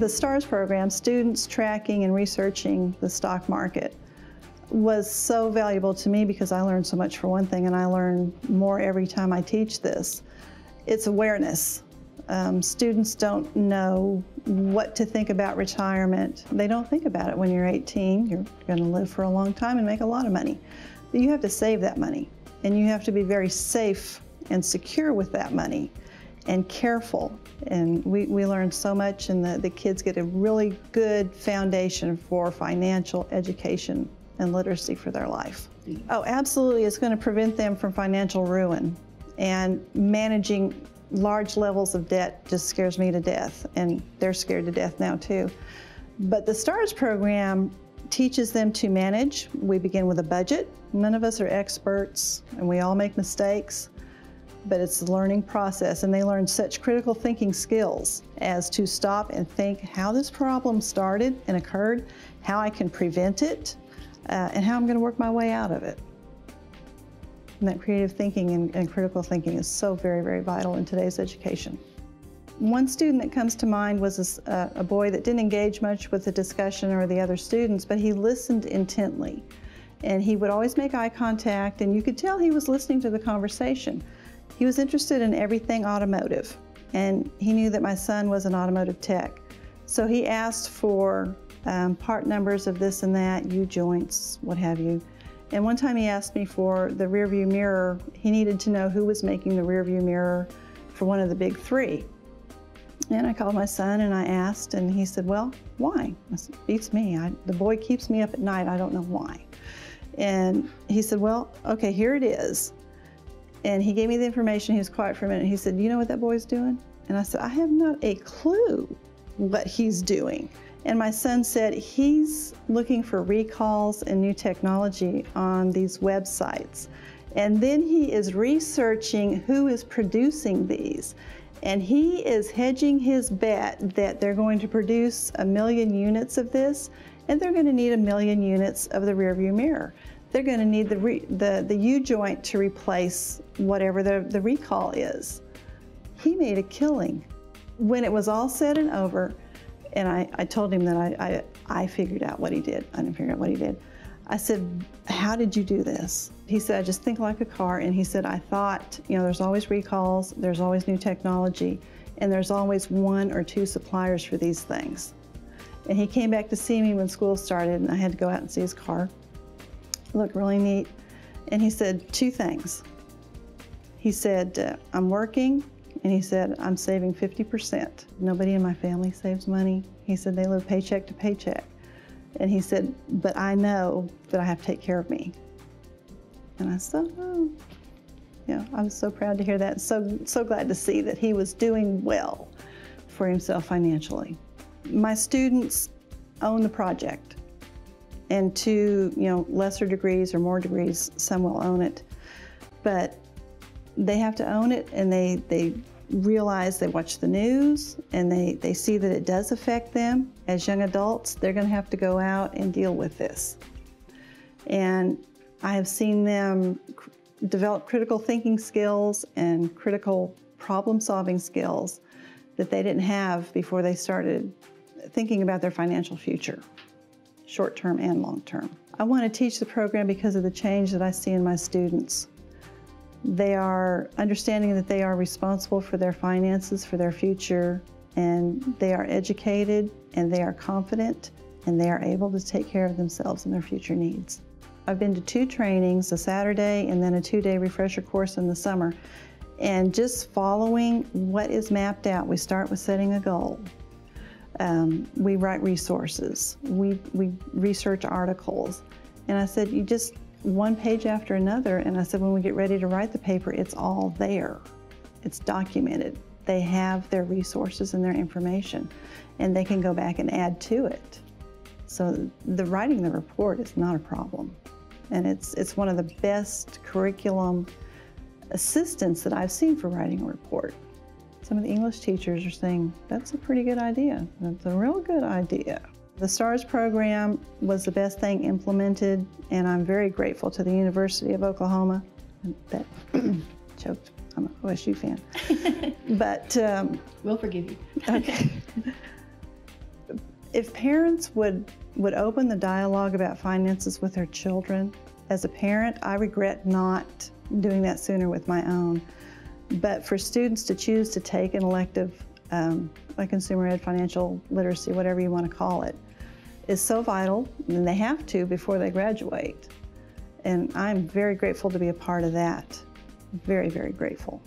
The STARS program, Students Tracking and Researching the Stock Market, was so valuable to me because I learned so much for one thing, and I learn more every time I teach this. It's awareness. Students don't know what to think about retirement. They don't think about it when you're 18. You're going to live for a long time and make a lot of money. But you have to save that money, and you have to be very safe and secure with that money and careful. And we learn so much, and the kids get a really good foundation for financial education and literacy for their life. Oh, absolutely, it's going to prevent them from financial ruin. And managing large levels of debt just scares me to death, and they're scared to death now too. But the STARS program teaches them to manage. We begin with a budget. None of us are experts, and we all make mistakes, but it's a learning process, and they learn such critical thinking skills as to stop and think how this problem started and occurred, how I can prevent it, and how I'm going to work my way out of it. And that creative thinking and critical thinking is so very, very vital in today's education. One student that comes to mind was a boy that didn't engage much with the discussion or the other students, but he listened intently. And he would always make eye contact, and you could tell he was listening to the conversation. He was interested in everything automotive, and he knew that my son was an automotive tech. So he asked for part numbers of this and that, U-joints, what have you. And one time he asked me for the rear view mirror. He needed to know who was making the rear view mirror for one of the big three. And I called my son and I asked, and he said, well, why? I said, beats me. The boy keeps me up at night. I don't know why. And he said, well, okay, here it is. And he gave me the information. He was quiet for a minute. He said, you know what that boy's doing? And I said, I have not a clue what he's doing. And my son said he's looking for recalls and new technology on these websites. And then he is researching who is producing these. And he is hedging his bet that they're going to produce 1 million units of this, and they're going to need 1 million units of the rear view mirror. They're going to need the U-joint to replace whatever the recall is. He made a killing. When it was all said and over, and I told him that I figured out what he did. I didn't figure out what he did. I said, how did you do this? He said, I just think like a car. And he said, I thought, you know, there's always recalls, there's always new technology, and there's always 1 or 2 suppliers for these things. And he came back to see me when school started, and I had to go out and see his car. It looked really neat. And he said 2 things. He said, I'm working. And he said, I'm saving 50%. Nobody in my family saves money. He said, they live paycheck to paycheck. And he said, but I know that I have to take care of me. And I said, oh. Yeah, I was so proud to hear that. So glad to see that he was doing well for himself financially. My students own the project. And to, you know, lesser degrees or more degrees, some will own it. But they have to own it, and they realize, they watch the news, and they see that it does affect them. As young adults, they're going to have to go out and deal with this. And I have seen them develop critical thinking skills and critical problem-solving skills that they didn't have before they started thinking about their financial future, short-term and long-term. I want to teach the program because of the change that I see in my students. They are understanding that they are responsible for their finances, for their future, and they are educated, and they are confident, and they are able to take care of themselves and their future needs. I've been to 2 trainings, a Saturday and then a 2-day refresher course in the summer, and just following what is mapped out. We start with setting a goal. We write resources. We research articles. And I said, you just, one page after another, and I said, when we get ready to write the paper, it's all there. It's documented. They have their resources and their information, and they can go back and add to it. So writing the report is not a problem. And it's one of the best curriculum assistants that I've seen for writing a report. Some of the English teachers are saying, that's a pretty good idea. That's a real good idea. The STARS program was the best thing implemented, and I'm very grateful to the University of Oklahoma. That choked. I'm an OSU fan. But we'll forgive you. Okay. If parents would open the dialogue about finances with their children, as a parent, I regret not doing that sooner with my own. But for students to choose to take an elective, like consumer ed, financial literacy, whatever you want to call it, is so vital, and they have to before they graduate. And I'm very grateful to be a part of that. Very, very grateful.